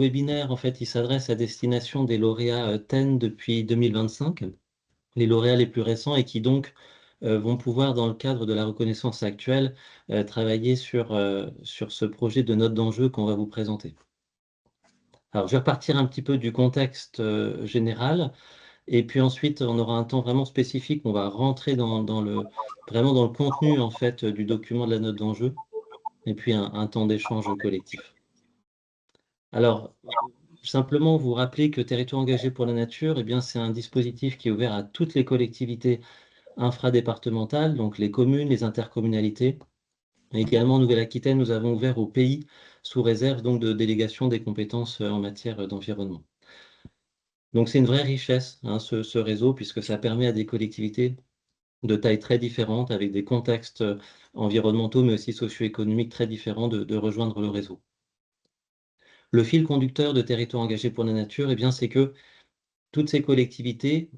Webinaire, en fait, il s'adresse à destination des lauréats TEN depuis 2025, les lauréats les plus récents et qui donc vont pouvoir, dans le cadre de la reconnaissance actuelle, travailler sur ce projet de note d'enjeu qu'on va vous présenter. Alors, je vais repartir un petit peu du contexte général, et puis ensuite, on aura un temps vraiment spécifique. On va rentrer vraiment dans le contenu en fait du document de la note d'enjeu, et puis un temps d'échange collectif. Alors, simplement vous rappeler que Territoire engagé pour la nature, eh bien, c'est un dispositif qui est ouvert à toutes les collectivités infradépartementales, donc les communes, les intercommunalités. Et également, en Nouvelle-Aquitaine, nous avons ouvert au pays, sous réserve donc de délégation des compétences en matière d'environnement. Donc c'est une vraie richesse, hein, ce réseau, puisque ça permet à des collectivités de tailles très différentes, avec des contextes environnementaux, mais aussi socio-économiques très différents, de rejoindre le réseau. Le fil conducteur de Territoire engagé pour la nature, eh bien, c'est que toutes ces collectivités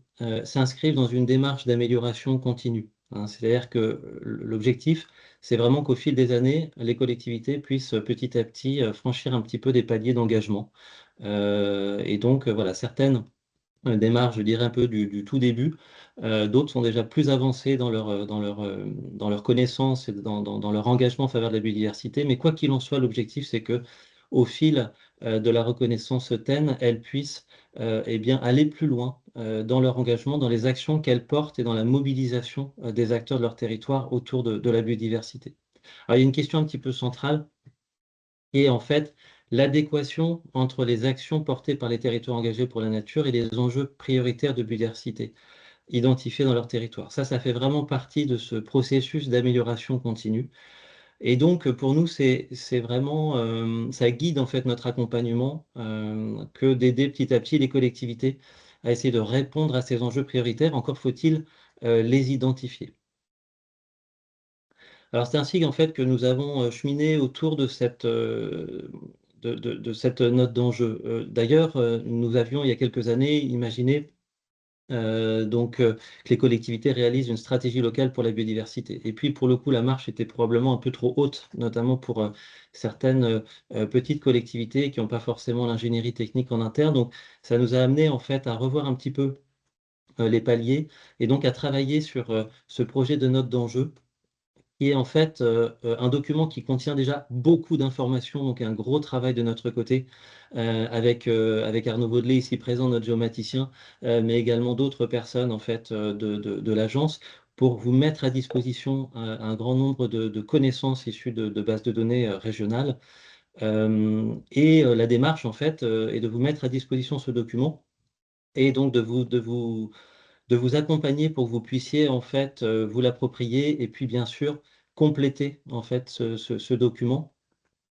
s'inscrivent dans une démarche d'amélioration continue, hein. C'est-à-dire que l'objectif, c'est vraiment qu'au fil des années, les collectivités puissent petit à petit franchir un petit peu des paliers d'engagement. Et donc, voilà, certaines démarrent, je dirais, un peu du tout début. D'autres sont déjà plus avancées dans leur connaissance et dans leur engagement en faveur de la biodiversité. Mais quoi qu'il en soit, l'objectif, c'est que au fil de la reconnaissance TEN, elles puissent eh bien, aller plus loin dans leur engagement, dans les actions qu'elles portent et dans la mobilisation des acteurs de leur territoire autour de la biodiversité. Alors, il y a une question un petit peu centrale qui est en fait l'adéquation entre les actions portées par les territoires engagés pour la nature et les enjeux prioritaires de biodiversité identifiés dans leur territoire. Ça fait vraiment partie de ce processus d'amélioration continue. Et donc, pour nous, c'est vraiment, ça guide en fait notre accompagnement que d'aider petit à petit les collectivités à essayer de répondre à ces enjeux prioritaires. Encore faut-il les identifier. Alors, c'est ainsi en fait que nous avons cheminé autour de cette note d'enjeu. D'ailleurs, nous avions il y a quelques années imaginé que les collectivités réalisent une stratégie locale pour la biodiversité. Et puis, pour le coup, la marche était probablement un peu trop haute, notamment pour certaines petites collectivités qui n'ont pas forcément l'ingénierie technique en interne. Donc, ça nous a amené en fait à revoir un petit peu les paliers et donc à travailler sur ce projet de note d'enjeu qui est en fait un document qui contient déjà beaucoup d'informations, donc un gros travail de notre côté, avec Arnaud Baudelet ici présent, notre géomaticien, mais également d'autres personnes en fait de l'agence, pour vous mettre à disposition un grand nombre de connaissances issues de bases de données régionales. La démarche en fait est de vous mettre à disposition ce document et donc de vous accompagner pour que vous puissiez en fait vous l'approprier et puis bien sûr compléter en fait ce document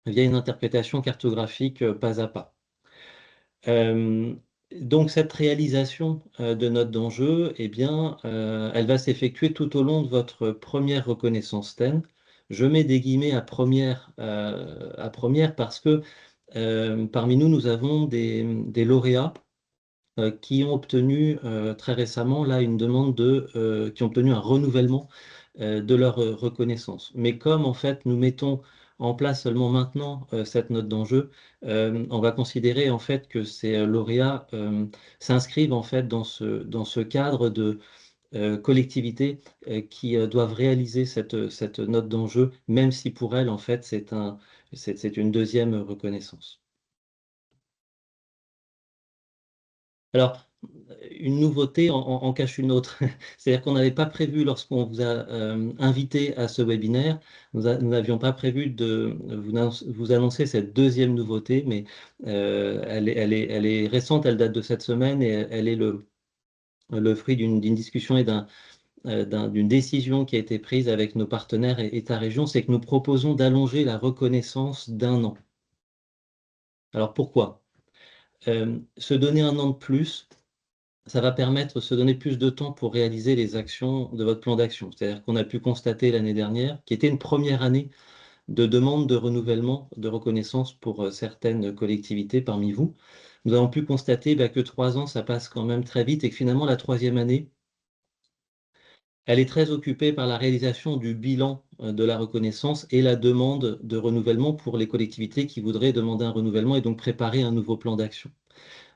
via une interprétation cartographique pas à pas. Euh, donc cette réalisation de note d'enjeu, eh bien, elle va s'effectuer tout au long de votre première reconnaissance TEN. Je mets des guillemets à première parce que parmi nous, nous avons des lauréats qui ont obtenu très récemment là une demande qui ont obtenu un renouvellement de leur reconnaissance. Mais comme en fait nous mettons en place seulement maintenant cette note d'enjeu, on va considérer en fait que ces lauréats s'inscrivent en fait dans ce cadre de collectivités qui doivent réaliser cette note d'enjeu, même si pour elles en fait c'est une deuxième reconnaissance. Alors, une nouveauté en cache une autre. C'est-à-dire qu'on n'avait pas prévu, lorsqu'on vous a invité à ce webinaire, nous n'avions pas prévu de vous annoncer cette deuxième nouveauté, mais elle est récente, elle date de cette semaine et elle est le fruit d'une discussion et d'une décision qui a été prise avec nos partenaires et État-région, c'est que nous proposons d'allonger la reconnaissance d'un an. Alors pourquoi? Se donner un an de plus, ça va permettre de se donner plus de temps pour réaliser les actions de votre plan d'action. C'est-à-dire qu'on a pu constater l'année dernière, qui était une première année de demande de renouvellement de reconnaissance pour certaines collectivités parmi vous. Nous avons pu constater que 3 ans, ça passe quand même très vite et que finalement, la troisième année, Elle est très occupée par la réalisation du bilan de la reconnaissance et la demande de renouvellement pour les collectivités qui voudraient demander un renouvellement et donc préparer un nouveau plan d'action.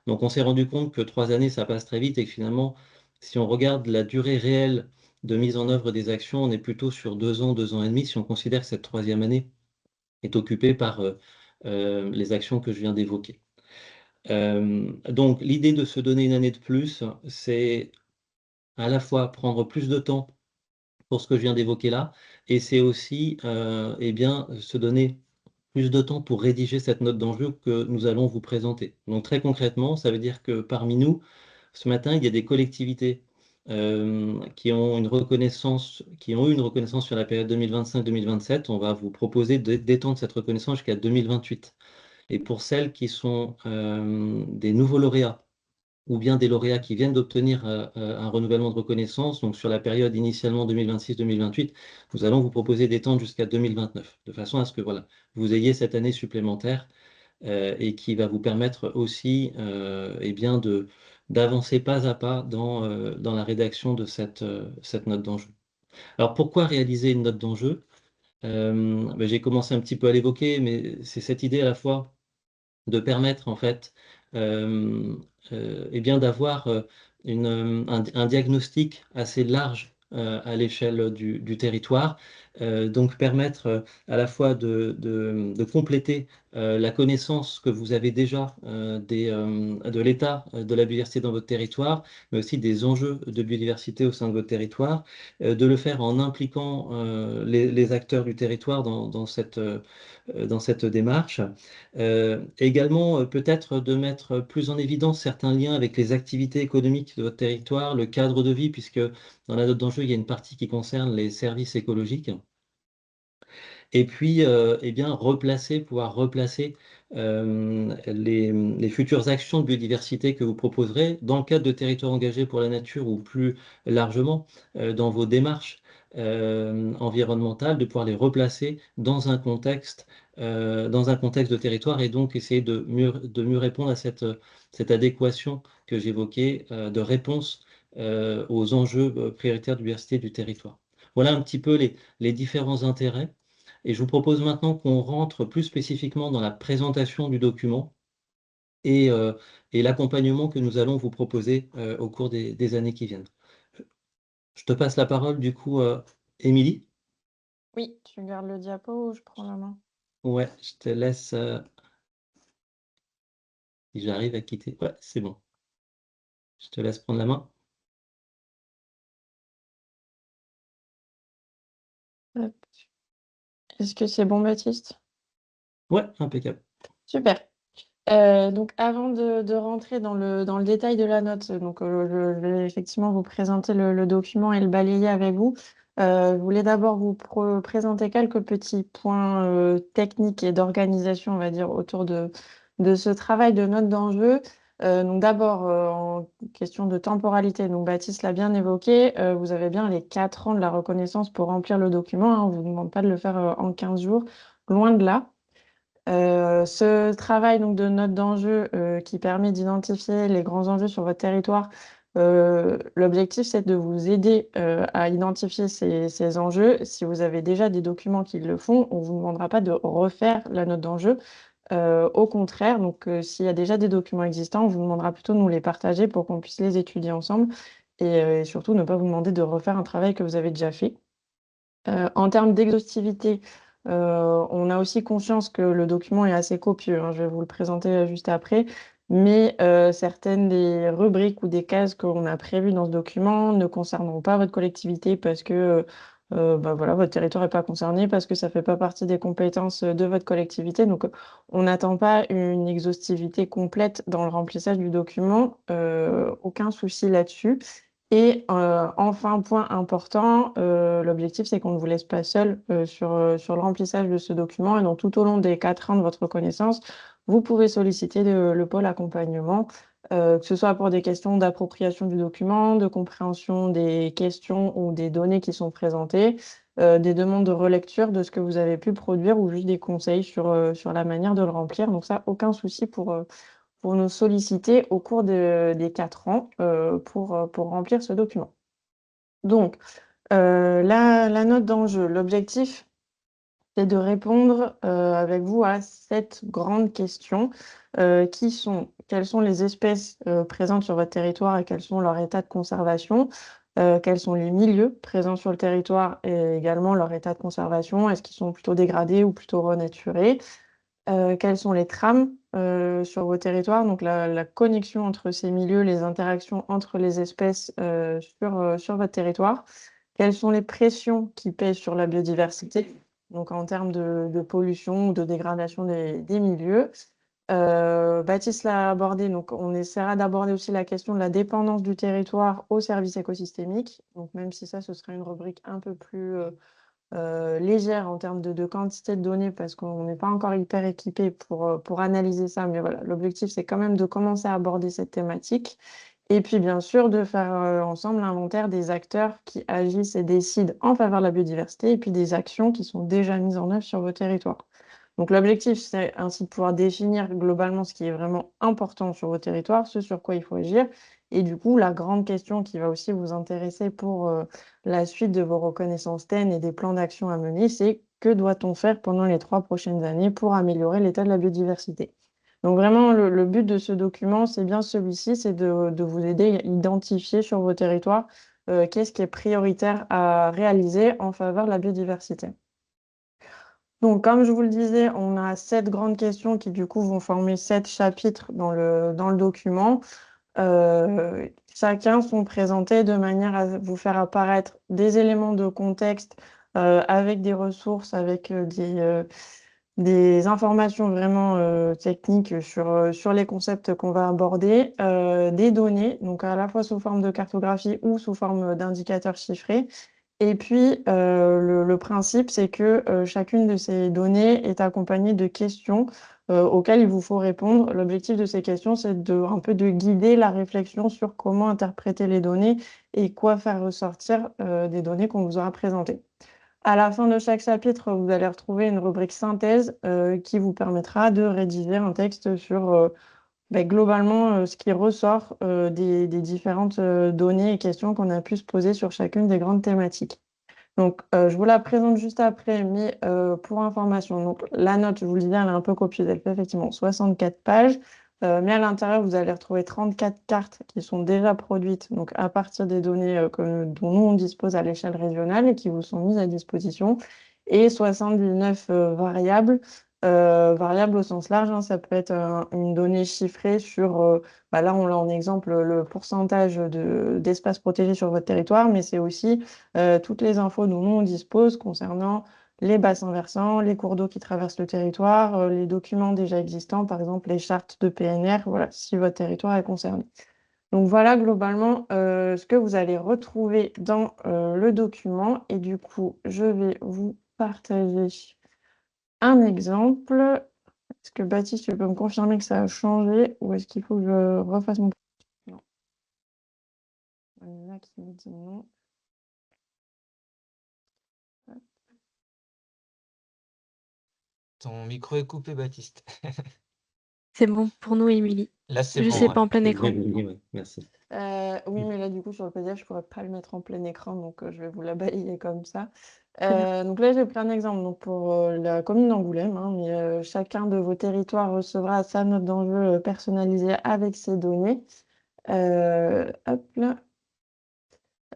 Donc on s'est rendu compte que 3 années, ça passe très vite et que finalement, si on regarde la durée réelle de mise en œuvre des actions, on est plutôt sur 2 ans, 2 ans et demi, si on considère que cette troisième année est occupée par les actions que je viens d'évoquer. Donc l'idée de se donner une année de plus, c'est à la fois prendre plus de temps pour ce que je viens d'évoquer là, et c'est aussi eh bien, se donner plus de temps pour rédiger cette note d'enjeu que nous allons vous présenter. Donc très concrètement, ça veut dire que parmi nous, ce matin, il y a des collectivités qui ont eu une reconnaissance sur la période 2025-2027. On va vous proposer d'étendre cette reconnaissance jusqu'à 2028. Et pour celles qui sont des nouveaux lauréats, ou bien des lauréats qui viennent d'obtenir un renouvellement de reconnaissance, donc sur la période initialement 2026-2028, nous allons vous proposer d'étendre jusqu'à 2029, de façon à ce que voilà, vous ayez cette année supplémentaire et qui va vous permettre aussi eh bien d'avancer pas à pas dans la rédaction de cette note d'enjeu. Alors pourquoi réaliser une note d'enjeu? Ben, j'ai commencé un petit peu à l'évoquer, mais c'est cette idée à la fois de permettre en fait eh bien d'avoir un diagnostic assez large à l'échelle du territoire, donc permettre à la fois de compléter la connaissance que vous avez déjà de l'état de la biodiversité dans votre territoire, mais aussi des enjeux de biodiversité au sein de votre territoire, de le faire en impliquant les acteurs du territoire dans cette démarche. Également, peut-être de mettre plus en évidence certains liens avec les activités économiques de votre territoire, le cadre de vie, puisque dans la note d'enjeu, il y a une partie qui concerne les services écologiques. Et puis, eh bien, pouvoir replacer les futures actions de biodiversité que vous proposerez dans le cadre de territoires engagés pour la nature ou plus largement dans vos démarches environnementales, de pouvoir les replacer dans un contexte de territoire et donc essayer de mieux répondre à cette adéquation que j'évoquais de réponse aux enjeux prioritaires de biodiversité du territoire. Voilà un petit peu les différents intérêts. Et je vous propose maintenant qu'on rentre plus spécifiquement dans la présentation du document et, euh, et l'accompagnement que nous allons vous proposer au cours des années qui viennent. Je te passe la parole du coup, Émilie. Oui, tu gardes le diapo ou je prends la main? Ouais, je te laisse, si j'arrive à quitter. Ouais, c'est bon. Je te laisse prendre la main. Hop. Est-ce que c'est bon, Baptiste? Ouais, impeccable. Super. Donc avant de rentrer dans le détail de la note, donc je vais effectivement vous présenter le document et le balayer avec vous. Je voulais d'abord vous présenter quelques petits points techniques et d'organisation, on va dire, autour de ce travail de note d'enjeu. Donc d'abord, en question de temporalité, donc Baptiste l'a bien évoqué, vous avez bien les 4 ans de la reconnaissance pour remplir le document, hein. On ne vous demande pas de le faire en 15 jours, loin de là. Ce travail donc de note d'enjeu, qui permet d'identifier les grands enjeux sur votre territoire, l'objectif, c'est de vous aider, à identifier ces enjeux. Si vous avez déjà des documents qui le font, on ne vous demandera pas de refaire la note d'enjeu. Au contraire, donc s'il y a déjà des documents existants, on vous demandera plutôt de nous les partager pour qu'on puisse les étudier ensemble et surtout ne pas vous demander de refaire un travail que vous avez déjà fait. En termes d'exhaustivité, on a aussi conscience que le document est assez copieux, hein, je vais vous le présenter, juste après. Mais, certaines des rubriques ou des cases qu'on a prévues dans ce document ne concerneront pas votre collectivité parce que, bah, voilà, votre territoire est pas concerné, parce que ça fait pas partie des compétences, de votre collectivité. Donc, on n'attend pas une exhaustivité complète dans le remplissage du document, aucun souci là-dessus. Et enfin, point important, l'objectif, c'est qu'on ne vous laisse pas seul, sur le remplissage de ce document et donc tout au long des 4 ans de votre connaissance, vous pouvez solliciter le pôle accompagnement, que ce soit pour des questions d'appropriation du document, de compréhension des questions ou des données qui sont présentées, des demandes de relecture de ce que vous avez pu produire ou juste des conseils sur la manière de le remplir. Donc ça, aucun souci pour nous solliciter au cours des 4 ans, pour remplir ce document. Donc, La note d'enjeu, l'objectif, c'est de répondre avec vous à 7 grandes questions qui sont: quelles sont les espèces présentes sur votre territoire et quels sont leurs états de conservation? Quels sont les milieux présents sur le territoire et également leur état de conservation? Est-ce qu'ils sont plutôt dégradés ou plutôt renaturés? Quelles sont les trames sur vos territoires? Donc la connexion entre ces milieux, les interactions entre les espèces sur votre territoire. Quelles sont les pressions qui pèsent sur la biodiversité? Donc en termes de pollution ou de dégradation des milieux. Baptiste l'a abordé, donc on essaiera d'aborder aussi la question de la dépendance du territoire aux services écosystémiques. Donc même si ça, ce serait une rubrique un peu plus légère en termes de quantité de données parce qu'on n'est pas encore hyper équipé pour analyser ça. Mais voilà, l'objectif, c'est quand même de commencer à aborder cette thématique. Et puis, bien sûr, de faire ensemble l'inventaire des acteurs qui agissent et décident en faveur de la biodiversité et puis des actions qui sont déjà mises en œuvre sur vos territoires. Donc, l'objectif, c'est ainsi de pouvoir définir globalement ce qui est vraiment important sur vos territoires, ce sur quoi il faut agir. Et du coup, la grande question qui va aussi vous intéresser pour la suite de vos reconnaissances TEN et des plans d'action à mener, c'est: que doit-on faire pendant les 3 prochaines années pour améliorer l'état de la biodiversité? Donc vraiment, le but de ce document, c'est bien celui-ci, c'est de vous aider à identifier sur vos territoires qu'est-ce qui est prioritaire à réaliser en faveur de la biodiversité. Donc, comme je vous le disais, on a 7 grandes questions qui, du coup, vont former 7 chapitres dans le document. Chacun sont présentés de manière à vous faire apparaître des éléments de contexte avec des ressources, avec des informations vraiment techniques sur les concepts qu'on va aborder, des données, donc à la fois sous forme de cartographie ou sous forme d'indicateurs chiffrés. Et puis, le principe, c'est que chacune de ces données est accompagnée de questions auxquelles il vous faut répondre. L'objectif de ces questions, c'est un peu de guider la réflexion sur comment interpréter les données et quoi faire ressortir des données qu'on vous aura présentées. À la fin de chaque chapitre, vous allez retrouver une rubrique synthèse qui vous permettra de rédiger un texte sur globalement ce qui ressort des différentes données et questions qu'on a pu se poser sur chacune des grandes thématiques. Donc, je vous la présente juste après, mais pour information, donc la note, je vous le disais, elle est un peu copieuse. Elle fait effectivement 64 pages, mais à l'intérieur, vous allez retrouver 34 cartes qui sont déjà produites, donc à partir des données dont nous, on dispose à l'échelle régionale et qui vous sont mises à disposition, et 79 variables. Variables au sens large, hein, ça peut être une donnée chiffrée sur, là, on l'a en exemple, le pourcentage d'espaces protégés sur votre territoire, mais c'est aussi toutes les infos dont nous on dispose concernant les bassins versants, les cours d'eau qui traversent le territoire, les documents déjà existants, par exemple les chartes de PNR, voilà, si votre territoire est concerné. Donc voilà globalement ce que vous allez retrouver dans le document. Et du coup, je vais vous partager un exemple. Est-ce que Baptiste, tu peux me confirmer que ça a changé ou est-ce qu'il faut que je refasse mon... Non. Il y en a qui me dit non. Ton micro est coupé, Baptiste. C'est bon pour nous, Émilie. Là, c'est Juste, bon. c'est Ouais. pas en plein écran. Oui, merci. Oui, mais là, du coup, sur le PDF, je pourrais pas le mettre en plein écran, donc je vais vous la balayer comme ça. Très bien. Donc là, j'ai pris un exemple donc, pour la commune d'Angoulême, hein, mais chacun de vos territoires recevra sa note d'enjeu personnalisée avec ses données. Hop là.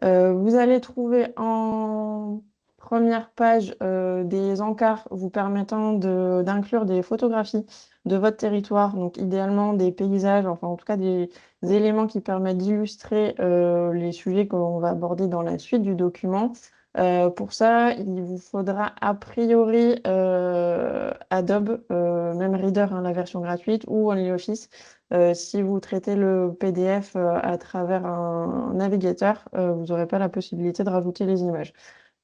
Vous allez trouver en première page des encarts vous permettant d'inclure des photographies de votre territoire, donc idéalement des paysages, enfin en tout cas des éléments qui permettent d'illustrer les sujets qu'on va aborder dans la suite du document. Pour ça, il vous faudra a priori Adobe, même Reader, hein, la version gratuite, ou OnlyOffice. Si vous traitez le PDF à travers un navigateur, vous n'aurez pas la possibilité de rajouter les images.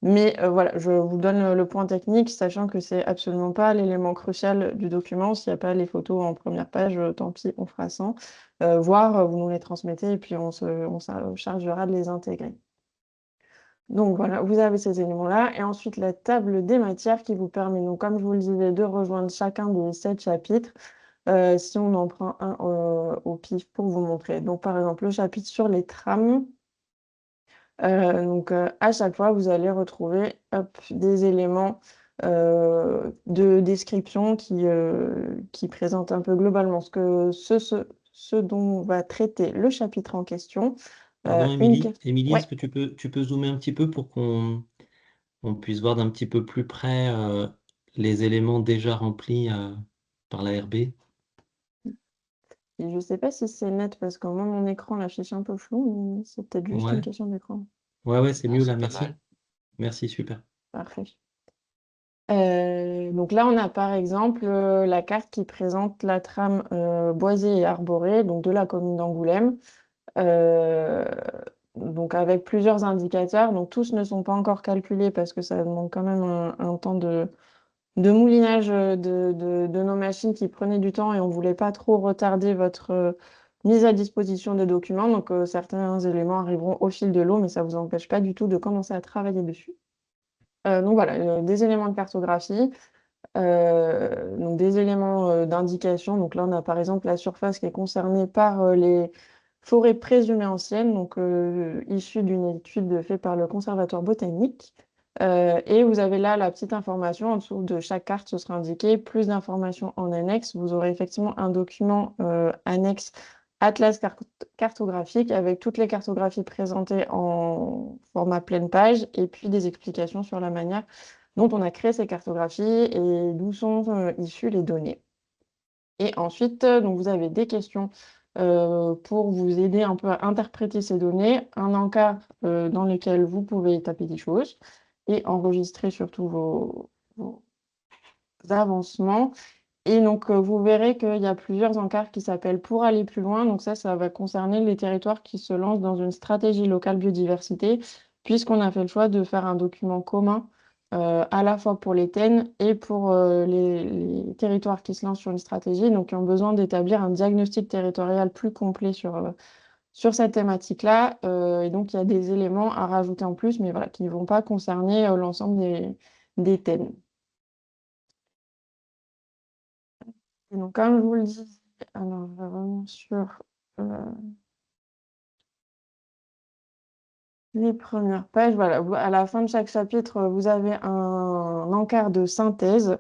Mais voilà, je vous donne le point technique, sachant que c'est absolument pas l'élément crucial du document. S'il n'y a pas les photos en première page, tant pis, on fera sans. Voire vous nous les transmettez et puis on se chargera de les intégrer. Donc voilà, vous avez ces éléments-là. Et ensuite, la table des matières qui vous permet, donc, comme je vous le disais, de rejoindre chacun des 7 chapitres. Si on en prend un au pif pour vous montrer. Donc, par exemple, le chapitre sur les trames. Donc, à chaque fois, vous allez retrouver des éléments de description qui présentent un peu globalement ce dont va traiter le chapitre en question. Pardon, Une Émilie. Émilie, Ouais. est-ce que tu peux zoomer un petit peu pour qu'on puisse voir d'un petit peu plus près les éléments déjà remplis par la RB? Et je sais pas si c'est net parce que moi, mon écran l'affiche un peu flou, mais c'est peut-être juste une Ouais, question d'écran. ouais, c'est Non, mieux c'est là, pas merci. mal. Merci, super. Parfait. Donc là, on a par exemple la carte qui présente la trame boisée et arborée donc de la commune d'Angoulême. Euh, donc avec plusieurs indicateurs. Donc tous ne sont pas encore calculés parce que ça demande quand même un temps de moulinage de nos machines qui prenait du temps et on voulait pas trop retarder votre mise à disposition de documents. Donc certains éléments arriveront au fil de l'eau, mais ça vous empêche pas du tout de commencer à travailler dessus. Donc voilà, des éléments de cartographie. Donc des éléments d'indication. Donc là, on a par exemple la surface qui est concernée par les forêts présumées anciennes, donc issues d'une étude faite par le Conservatoire botanique. Et vous avez là la petite information en dessous de chaque carte, ce sera indiqué. Plus d'informations en annexe. Vous aurez effectivement un document annexe atlas cartographique avec toutes les cartographies présentées en format pleine page et puis des explications sur la manière dont on a créé ces cartographies et d'où sont issues les données. Et ensuite, donc vous avez des questions pour vous aider un peu à interpréter ces données, un encart dans lequel vous pouvez taper des choses et enregistrer surtout vos avancements. Et donc, vous verrez qu'il y a plusieurs encarts qui s'appellent Pour aller plus loin. Donc ça va concerner les territoires qui se lancent dans une stratégie locale biodiversité, puisqu'on a fait le choix de faire un document commun à la fois pour les TEN et pour les territoires qui se lancent sur une stratégie, donc qui ont besoin d'établir un diagnostic territorial plus complet sur cette thématique-là. Et donc, il y a des éléments à rajouter en plus, mais voilà, qui ne vont pas concerner l'ensemble des TEN. Et donc, comme je vous le disais, alors je vais revenir sur euh, les premières pages. Voilà, à la fin de chaque chapitre, vous avez un encart de synthèse.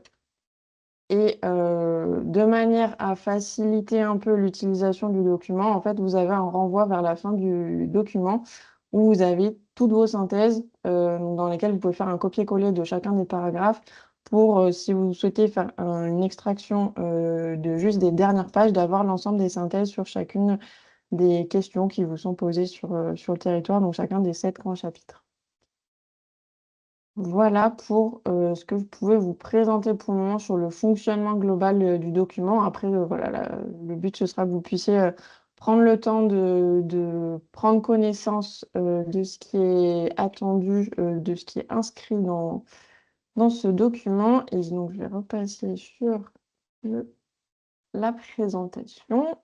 Et de manière à faciliter un peu l'utilisation du document, en fait, vous avez un renvoi vers la fin du document où vous avez toutes vos synthèses dans lesquelles vous pouvez faire un copier-coller de chacun des paragraphes pour, si vous souhaitez faire une extraction de juste des dernières pages, d'avoir l'ensemble des synthèses sur chacune des questions qui vous sont posées sur le territoire, donc chacun des 7 grands chapitres. Voilà pour ce que je pouvais vous présenter pour le moment sur le fonctionnement global du document. Après, voilà, le but, ce sera que vous puissiez prendre le temps de prendre connaissance de ce qui est attendu, de ce qui est inscrit dans ce document. Et donc, je vais repasser sur la présentation.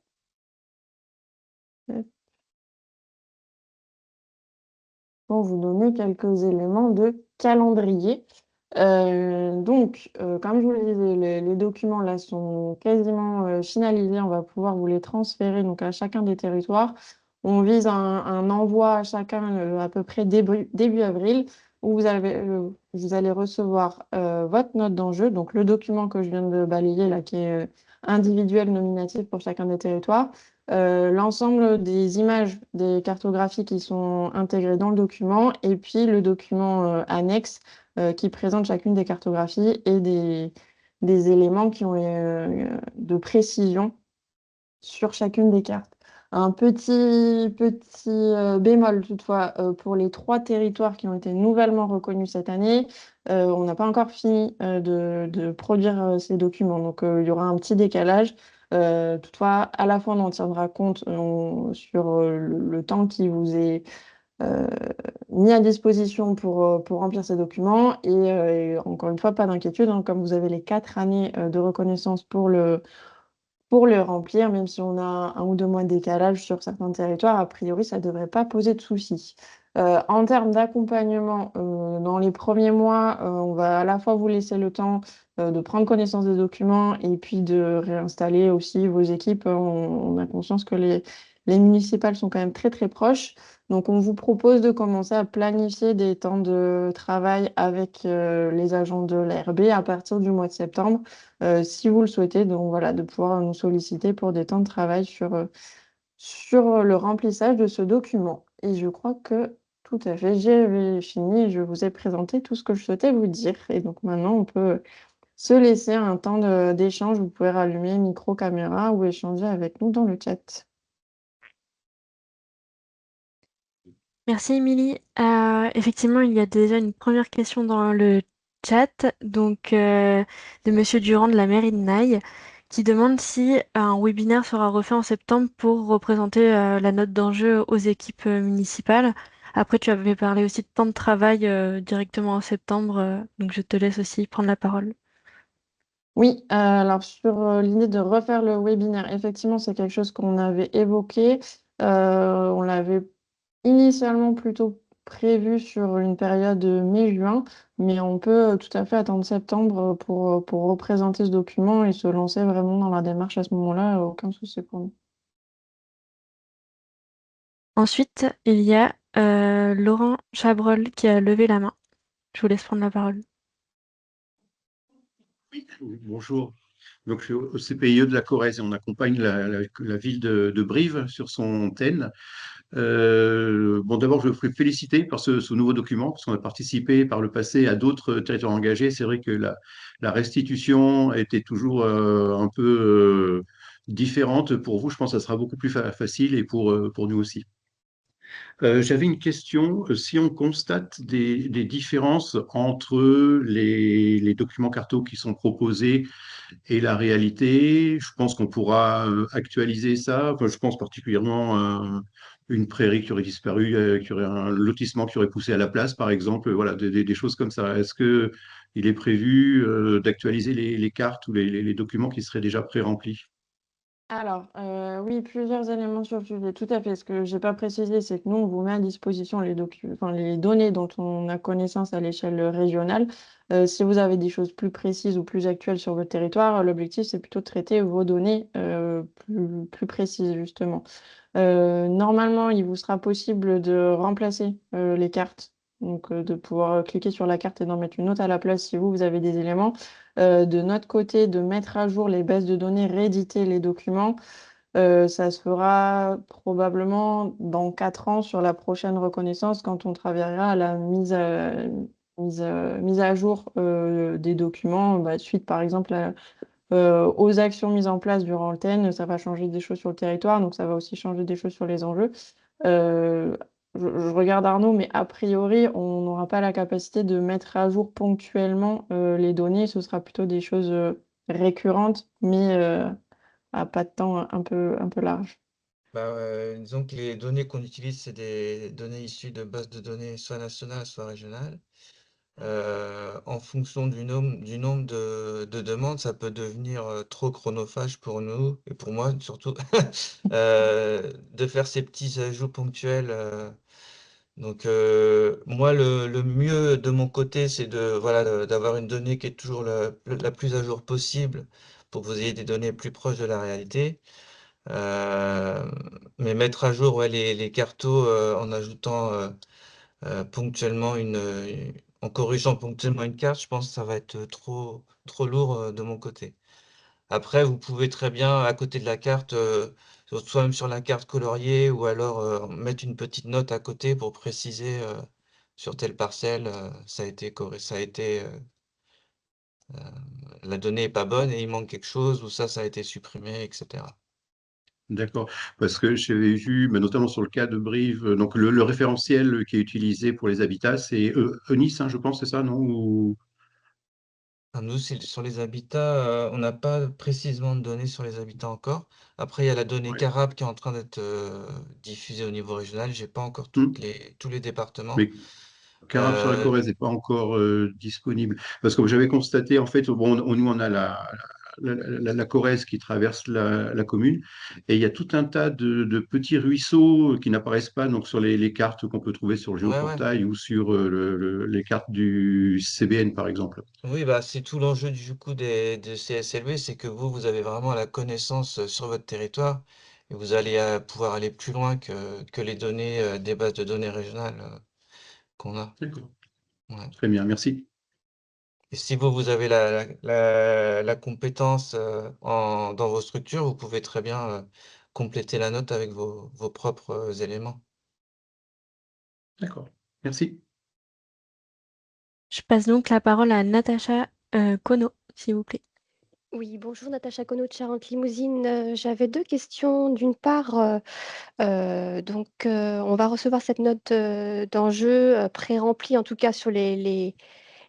Pour vous donner quelques éléments de calendrier. Donc, comme je vous le disais, les documents là sont quasiment finalisés. On va pouvoir vous les transférer donc, à chacun des territoires. On vise un envoi à chacun à peu près début avril, où vous allez recevoir votre note d'enjeu, donc le document que je viens de balayer là, qui est individuel, nominatif pour chacun des territoires. L'ensemble des images des cartographies qui sont intégrées dans le document et puis le document annexe qui présente chacune des cartographies et des éléments qui ont de précision sur chacune des cartes. Un petit bémol toutefois pour les 3 territoires qui ont été nouvellement reconnus cette année. On n'a pas encore fini de produire ces documents, donc il y aura un petit décalage. Toutefois, à la fois on en tiendra compte sur le temps qui vous est euh, mis à disposition pour remplir ces documents. Et encore une fois, pas d'inquiétude, hein, comme vous avez les 4 années de reconnaissance pour le remplir, même si on a 1 ou 2 mois de décalage sur certains territoires, a priori, ça ne devrait pas poser de soucis. En termes d'accompagnement, dans les premiers mois, on va à la fois vous laisser le temps de prendre connaissance des documents et puis de réinstaller aussi vos équipes. On a conscience que les municipales sont quand même très très proches. Donc on vous propose de commencer à planifier des temps de travail avec les agents de l'ARB à partir du mois de septembre, si vous le souhaitez. Donc voilà, de pouvoir nous solliciter pour des temps de travail sur le remplissage de ce document. Et je crois que tout à fait, j'ai fini et je vous ai présenté tout ce que je souhaitais vous dire. Et donc maintenant, on peut se laisser un temps d'échange. Vous pouvez rallumer micro, caméra ou échanger avec nous dans le chat. Merci Émilie. Effectivement, il y a déjà une première question dans le chat, donc de Monsieur Durand de la mairie de Naï, qui demande si un webinaire sera refait en septembre pour représenter la note d'enjeu aux équipes municipales. Après, tu avais parlé aussi de temps de travail directement en septembre, donc je te laisse aussi prendre la parole. Oui, alors sur l'idée de refaire le webinaire, effectivement, c'est quelque chose qu'on avait évoqué. On l'avait initialement plutôt prévu sur une période de mai-juin, mais on peut tout à fait attendre septembre pour représenter ce document et se lancer vraiment dans la démarche à ce moment-là, aucun souci pour nous. Ensuite, il y a Laurent Chabrol qui a levé la main. Je vous laisse prendre la parole. Oui, bonjour. Donc, je suis au CPIE de la Corrèze et on accompagne la ville de Brive sur son TEN. Bon, d'abord, je voudrais féliciter par ce nouveau document, parce qu'on a participé par le passé à d'autres territoires engagés. C'est vrai que la restitution était toujours un peu différente. Pour vous, je pense que ça sera beaucoup plus facile et pour nous aussi. J'avais une question. Si on constate des différences entre les documents cartos qui sont proposés et la réalité, je pense qu'on pourra actualiser ça. Enfin, je pense particulièrement à une prairie qui aurait disparu, qui aurait un lotissement qui aurait poussé à la place, par exemple. Voilà, des choses comme ça. Est-ce que il est prévu d'actualiser les cartes ou les documents qui seraient déjà pré-remplis? Alors, oui, plusieurs éléments sur le sujet. Tout à fait. Ce que j'ai pas précisé, c'est que nous, on vous met à disposition enfin, les données dont on a connaissance à l'échelle régionale. Si vous avez des choses plus précises ou plus actuelles sur votre territoire, l'objectif, c'est plutôt de traiter vos données plus précises, justement. Normalement, il vous sera possible de remplacer les cartes, donc de pouvoir cliquer sur la carte et d'en mettre une autre à la place si vous avez des éléments. De notre côté, de mettre à jour les bases de données, rééditer les documents. Ça se fera probablement dans 4 ans sur la prochaine reconnaissance quand on travaillera à la mise à jour des documents, suite par exemple aux actions mises en place durant le TEN. Ça va changer des choses sur le territoire, donc ça va aussi changer des choses sur les enjeux. Euh, je regarde Arnaud, mais a priori, on n'aura pas la capacité de mettre à jour ponctuellement les données. Ce sera plutôt des choses récurrentes, mais à pas de temps un peu large. Disons que les données qu'on utilise, c'est des données issues de bases de données soit nationales, soit régionales. En fonction du nombre de demandes, ça peut devenir trop chronophage pour nous et pour moi surtout de faire ces petits ajouts ponctuels. Donc moi, le mieux de mon côté, c'est d'avoir une donnée qui est toujours la plus à jour possible pour que vous ayez des données plus proches de la réalité. Euh, mais mettre à jour ouais, les cartos en ajoutant ponctuellement en corrigeant ponctuellement une carte, je pense que ça va être trop lourd de mon côté. Après, vous pouvez très bien, à côté de la carte, soit même sur la carte coloriée, ou alors mettre une petite note à côté pour préciser sur telle parcelle, ça a été, la donnée est pas bonne et il manque quelque chose, ou ça a été supprimé, etc. D'accord, parce que j'avais vu, mais notamment sur le cas de Brive, donc le référentiel qui est utilisé pour les habitats, c'est ENIS, hein, je pense, c'est ça, non? Enfin, nous, sur les habitats, on n'a pas précisément de données sur les habitats encore. Après, il y a la donnée Ouais. Carab qui est en train d'être diffusée au niveau régional. J'ai pas encore Hmm. tous les départements. Mais Carab sur la Euh, Corrèze n'est pas encore disponible. Parce que j'avais constaté, en fait, bon, nous, on a la Corrèze qui traverse la commune. Et il y a tout un tas de petits ruisseaux qui n'apparaissent pas donc, sur les cartes qu'on peut trouver sur le Ouais, ouais. géoportail ou sur les cartes du CBN, par exemple. Oui, bah, c'est tout l'enjeu du coup des CSLV, c'est que vous avez vraiment la connaissance sur votre territoire et vous allez pouvoir aller plus loin que les données des bases de données régionales qu'on a. D'accord. Ouais. Très bien, merci. Et si vous avez la compétence dans vos structures, vous pouvez très bien compléter la note avec vos propres éléments. D'accord. Merci. Je passe donc la parole à Natacha Kono, s'il vous plaît. Oui, bonjour Natacha Conot de Charente-Limousine. J'avais deux questions. D'une part, on va recevoir cette note d'enjeu pré-remplie, en tout cas sur les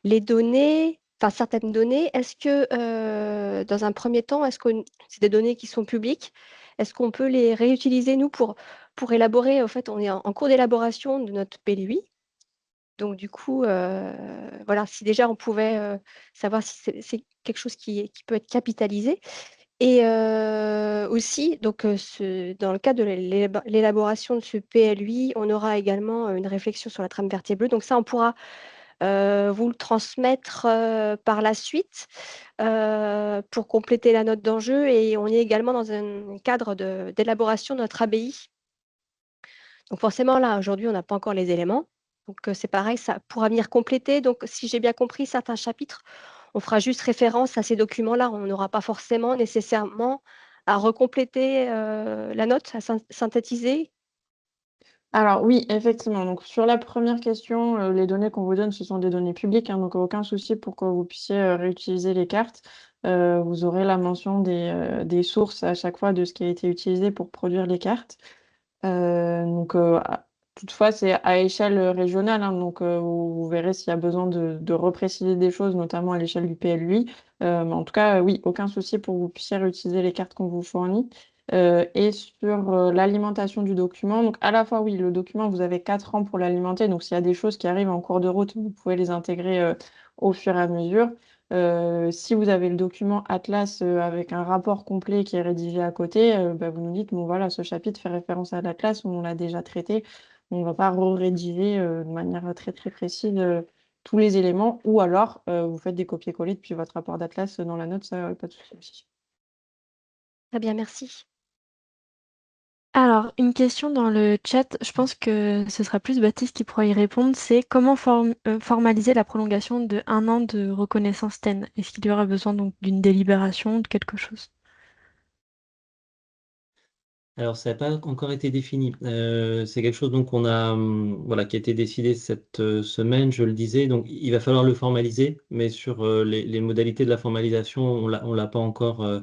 données, enfin certaines données. Est-ce que, dans un premier temps, est-ce que c'est des données qui sont publiques? Est-ce qu'on peut les réutiliser, nous, pour élaborer? En fait, on est en cours d'élaboration de notre PLUI. Donc du coup, voilà, si déjà on pouvait savoir si c'est quelque chose qui peut être capitalisé. Et aussi, donc, dans le cadre de l'élaboration de ce PLUI, on aura également une réflexion sur la trame verte et bleue. Donc ça, on pourra vous le transmettre par la suite pour compléter la note d'enjeu. Et on est également dans un cadre d'élaboration de notre ABI. Donc forcément, là, aujourd'hui, on n'a pas encore les éléments. Donc c'est pareil, ça pourra venir compléter. Donc si j'ai bien compris certains chapitres, on fera juste référence à ces documents-là. On n'aura pas forcément nécessairement à recompléter la note, à synthétiser. Alors oui, effectivement. Donc sur la première question, les données qu'on vous donne, ce sont des données publiques, hein, donc aucun souci pour que vous puissiez réutiliser les cartes. Vous aurez la mention des sources à chaque fois de ce qui a été utilisé pour produire les cartes. Toutefois, c'est à échelle régionale, hein, donc vous verrez s'il y a besoin de repréciser des choses, notamment à l'échelle du PLUI. Mais en tout cas, oui, aucun souci pour que vous puissiez réutiliser les cartes qu'on vous fournit. Et sur l'alimentation du document, donc à la fois, oui, le document, vous avez 4 ans pour l'alimenter, donc s'il y a des choses qui arrivent en cours de route, vous pouvez les intégrer au fur et à mesure. Si vous avez le document Atlas avec un rapport complet qui est rédigé à côté, vous nous dites, bon voilà, ce chapitre fait référence à l'Atlas, on l'a déjà traité, on ne va pas rédiger de manière très très précise tous les éléments, ou alors vous faites des copier-coller depuis votre rapport d'Atlas dans la note, ça pas de souci aussi. Très bien, merci. Alors, une question dans le chat, je pense que ce sera plus Baptiste qui pourra y répondre, c'est comment formaliser la prolongation de 1 an de reconnaissance TEN? Est-ce qu'il y aura besoin donc d'une délibération, de quelque chose? Alors, ça n'a pas encore été défini. C'est quelque chose donc voilà, qui a été décidé cette semaine, je le disais. Donc, il va falloir le formaliser, mais sur les modalités de la formalisation, on l'a pas encore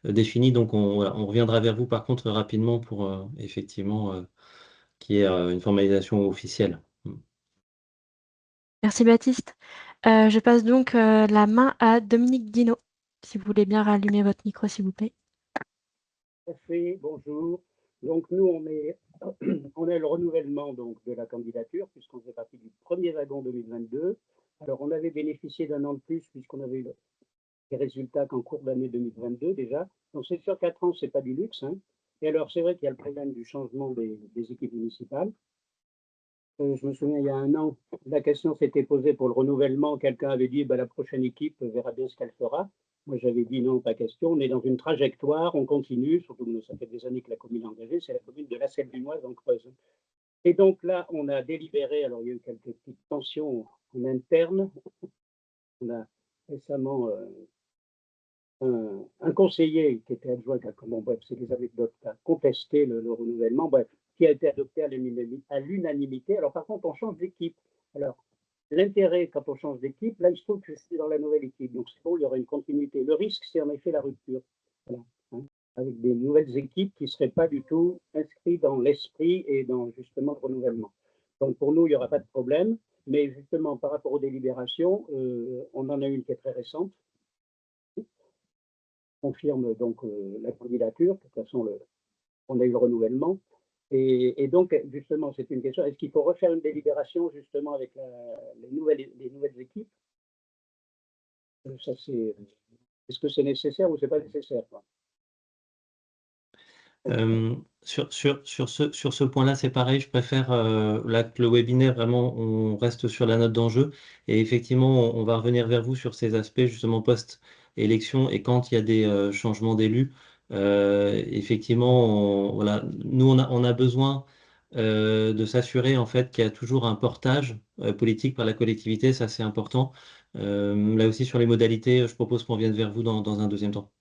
défini. Donc, voilà, on reviendra vers vous par contre rapidement pour effectivement qu'il y ait une formalisation officielle. Merci Baptiste. Je passe donc la main à Dominique Guinaud, si vous voulez bien rallumer votre micro, s'il vous plaît. Fait, bonjour. Donc nous, on est le renouvellement donc, de la candidature, puisqu'on fait partie du premier wagon 2022. Alors on avait bénéficié d'un an de plus, puisqu'on avait eu les résultats qu'en cours d'année 2022 déjà. Donc c'est sur 4 ans, c'est pas du luxe. Hein. Et alors c'est vrai qu'il y a le problème du changement des équipes municipales. Je me souviens, il y a un an, la question s'était posée pour le renouvellement. Quelqu'un avait dit, la prochaine équipe verra bien ce qu'elle fera. Moi, j'avais dit non, pas question. On est dans une trajectoire, on continue, surtout que ça fait des années que la commune est engagée, c'est la commune de La Celle-du-Noise en Creuse. Et donc là, on a délibéré, alors il y a eu quelques petites tensions en interne. On a récemment un conseiller qui était adjoint, c'est des anecdotes, a contesté le renouvellement, qui a été adopté à l'unanimité. Alors par contre, on change d'équipe. Alors l'intérêt quand on change d'équipe, là il se trouve que je suis dans la nouvelle équipe, donc c'est bon, il y aura une continuité. Le risque, c'est en effet la rupture, voilà, hein, avec des nouvelles équipes qui ne seraient pas du tout inscrites dans l'esprit et dans justement le renouvellement. Donc pour nous, il n'y aura pas de problème, mais justement par rapport aux délibérations, on en a une qui est très récente, confirme donc la candidature. De toute façon, on a eu le renouvellement. Et donc, justement, c'est une question. Est-ce qu'il faut refaire une délibération, justement, avec les nouvelles équipes? Ça, c'est Est-ce que c'est nécessaire ou c'est pas nécessaire, quoi? Sur ce point-là, c'est pareil, je préfère là, que le webinaire, vraiment, on reste sur la note d'enjeu. Et effectivement, on va revenir vers vous sur ces aspects, justement, post-élection et quand il y a des changements d'élus. Effectivement, voilà, nous, on a besoin de s'assurer en fait qu'il y a toujours un portage politique par la collectivité, ça c'est important. Là aussi, sur les modalités, je propose qu'on vienne vers vous dans un deuxième temps.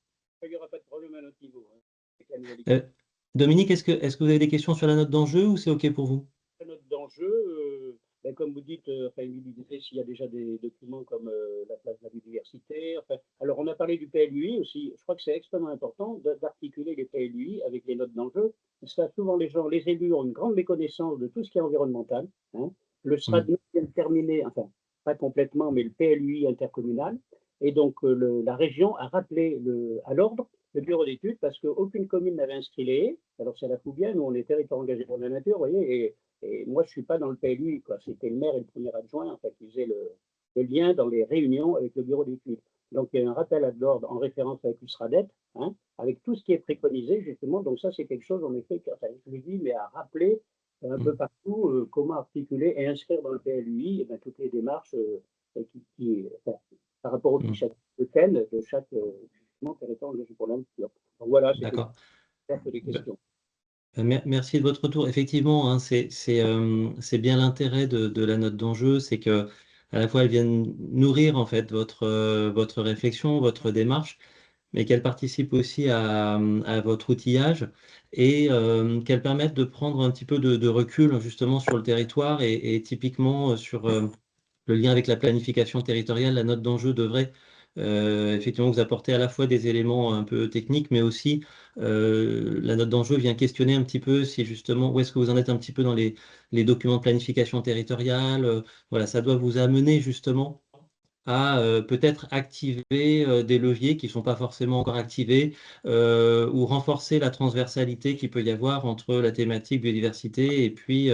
Il n'y aura pas de problème à notre niveau, hein, avec la nouvelle Euh, équipe. Dominique, est-ce que vous avez des questions sur la note d'enjeu ou c'est OK pour vous? La note d'enjeu, ben, comme vous dites, enfin, Émilie disait s'il y a déjà des documents comme la place de la biodiversité. Enfin, alors, on a parlé du PLUI aussi. Je crois que c'est extrêmement important d'articuler les PLUI avec les notes d'enjeu. Parce que souvent, les élus ont une grande méconnaissance de tout ce qui est environnemental, hein. Le Mm. SRAD vient de terminer, enfin, pas complètement, mais le PLUI intercommunal. Et donc, la région a rappelé à l'ordre le bureau d'études parce qu'aucune commune n'avait inscrit les haies. Alors, ça la fout bien. Nous, on est territoire engagé pour la nature, vous voyez, et moi, je ne suis pas dans le PLU, quoi. C'était le maire et le premier adjoint en fait, qui faisaient le lien dans les réunions avec le bureau d'études. Donc, il y a un rappel à l'ordre en référence avec l'USRADET, hein, avec tout ce qui est préconisé, justement. Donc, ça, c'est quelque chose, en effet, enfin, je le dis, mais à rappeler un peu partout comment articuler et inscrire dans le PLUI eh ben, toutes les démarches enfin, par rapport au fichier de thème de chaque territoire engagé pour la nature. Donc, voilà, c'était D'accord. des questions. Merci de votre retour. Effectivement, hein, c'est bien l'intérêt de la note d'enjeu, c'est que à la fois elle vienne nourrir en fait votre réflexion, votre démarche, mais qu'elle participe aussi à votre outillage et qu'elle permette de prendre un petit peu de recul justement sur le territoire et typiquement sur le lien avec la planification territoriale. La note d'enjeu devrait effectivement vous apporter à la fois des éléments un peu techniques, mais aussi la note d'enjeu vient questionner un petit peu si justement où est-ce que vous en êtes un petit peu dans les documents de planification territoriale. Voilà, ça doit vous amener justement à peut-être activer des leviers qui ne sont pas forcément encore activés ou renforcer la transversalité qu'il peut y avoir entre la thématique biodiversité et puis,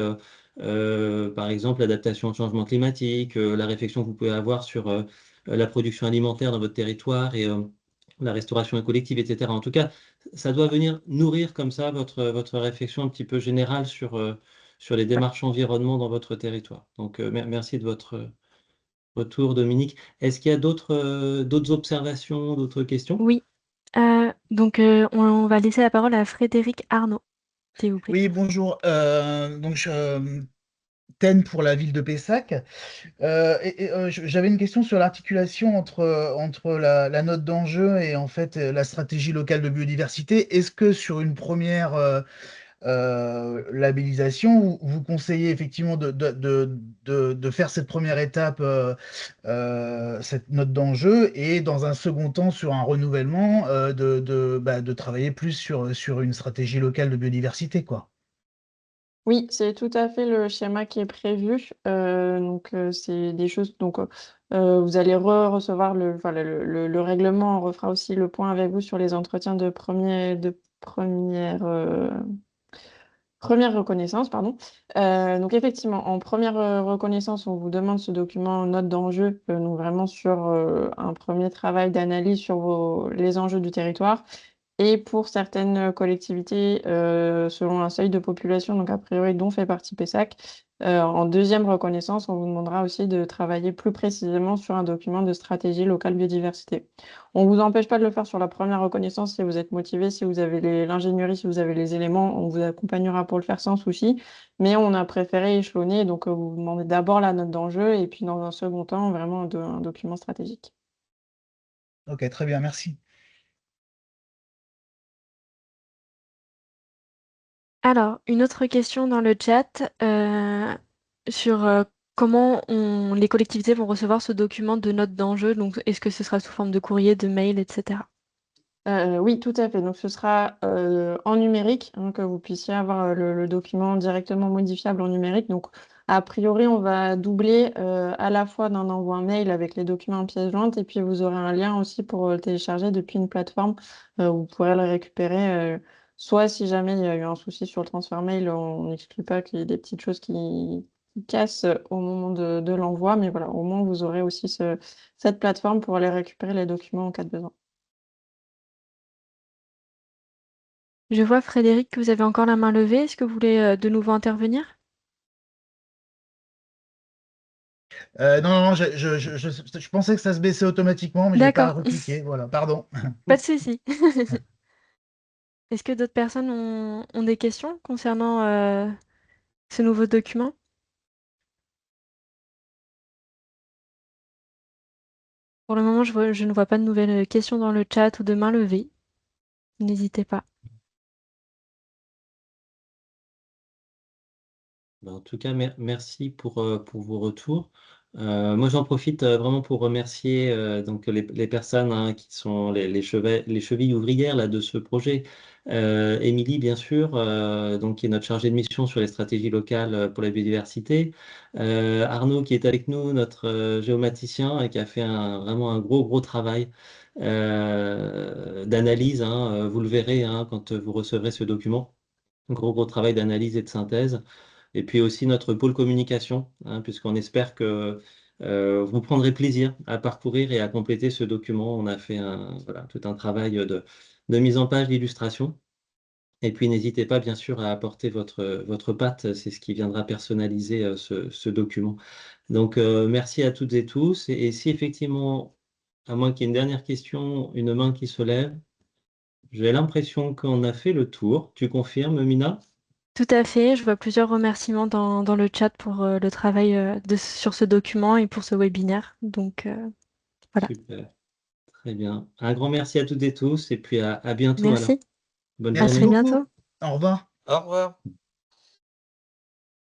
par exemple, l'adaptation au changement climatique, la réflexion que vous pouvez avoir sur la production alimentaire dans votre territoire et la restauration collective, etc. En tout cas, ça doit venir nourrir comme ça votre réflexion un petit peu générale sur les démarches environnement dans votre territoire. Donc, merci de votre retour, Dominique. Est-ce qu'il y a d'autres observations, d'autres questions? Oui. Donc, on va laisser la parole à Frédéric Arnaud, s'il vous plaît. Oui, bonjour. TEN pour la ville de Pessac. J'avais une question sur l'articulation entre la note d'enjeu et en fait la stratégie locale de biodiversité. Est-ce que sur une première labellisation, vous conseillez effectivement de faire cette première étape, cette note d'enjeu, et dans un second temps, sur un renouvellement, de travailler plus sur une stratégie locale de biodiversité, quoi. Oui, c'est tout à fait le schéma qui est prévu. Donc, c'est des choses. Donc, vous allez recevoir le règlement. On refera aussi le point avec vous sur les entretiens de première reconnaissance, pardon. Donc effectivement, en première reconnaissance, on vous demande ce document note d'enjeu, donc vraiment sur un premier travail d'analyse sur les enjeux du territoire. Et pour certaines collectivités, selon un seuil de population, donc a priori dont fait partie Pessac, en deuxième reconnaissance, on vous demandera aussi de travailler plus précisément sur un document de stratégie locale biodiversité. On ne vous empêche pas de le faire sur la première reconnaissance si vous êtes motivé, si vous avez l'ingénierie, si vous avez les éléments, on vous accompagnera pour le faire sans souci. Mais on a préféré échelonner, donc vous demandez d'abord la note d'enjeu et puis dans un second temps, vraiment un document stratégique. Ok, très bien, merci. Alors, une autre question dans le chat sur comment les collectivités vont recevoir ce document de note d'enjeu. Donc, est-ce que ce sera sous forme de courrier, de mail, etc. Oui, tout à fait. Donc, ce sera en numérique, hein, que vous puissiez avoir le document directement modifiable en numérique. Donc, a priori, on va doubler à la fois d'un envoi mail avec les documents en pièce jointe et puis vous aurez un lien aussi pour le télécharger depuis une plateforme où vous pourrez le récupérer. Soit si jamais il y a eu un souci sur le transfert mail, on n'exclut pas qu'il y ait des petites choses qui cassent au moment de l'envoi. Mais voilà, au moins, vous aurez aussi cette plateforme pour aller récupérer les documents en cas de besoin. Je vois, Frédéric, que vous avez encore la main levée. Est-ce que vous voulez de nouveau intervenir? Non, je pensais que ça se baissait automatiquement, mais j'ai pas D'accord, recliqué. Voilà, pardon. pas de souci. Est-ce que d'autres personnes ont des questions concernant ce nouveau document? Pour le moment, je ne vois pas de nouvelles questions dans le chat ou de mains levées. N'hésitez pas. En tout cas, merci pour vos retours. Moi, j'en profite vraiment pour remercier donc les personnes hein, qui sont les chevilles ouvrières là, de ce projet. Émilie, bien sûr, donc, qui est notre chargée de mission sur les stratégies locales pour la biodiversité. Arnaud, qui est avec nous, notre géomaticien, et qui a fait vraiment un gros travail d'analyse. Hein, vous le verrez hein, quand vous recevrez ce document. Gros travail d'analyse et de synthèse. Et puis aussi notre pôle communication, hein, puisqu'on espère que vous prendrez plaisir à parcourir et à compléter ce document. On a fait voilà, tout un travail de mise en page d'illustration. Et puis n'hésitez pas bien sûr à apporter votre patte, c'est ce qui viendra personnaliser ce document. Donc merci à toutes et tous. Et si effectivement, à moins qu'il y ait une dernière question, une main qui se lève, j'ai l'impression qu'on a fait le tour. Tu confirmes, Mina? Tout à fait, je vois plusieurs remerciements dans le chat pour le travail sur ce document et pour ce webinaire. Donc voilà, Super, très bien. Un grand merci à toutes et tous et puis à bientôt alors. merci, Bonne à Merci très journée. beaucoup. bientôt. Au revoir. Au revoir.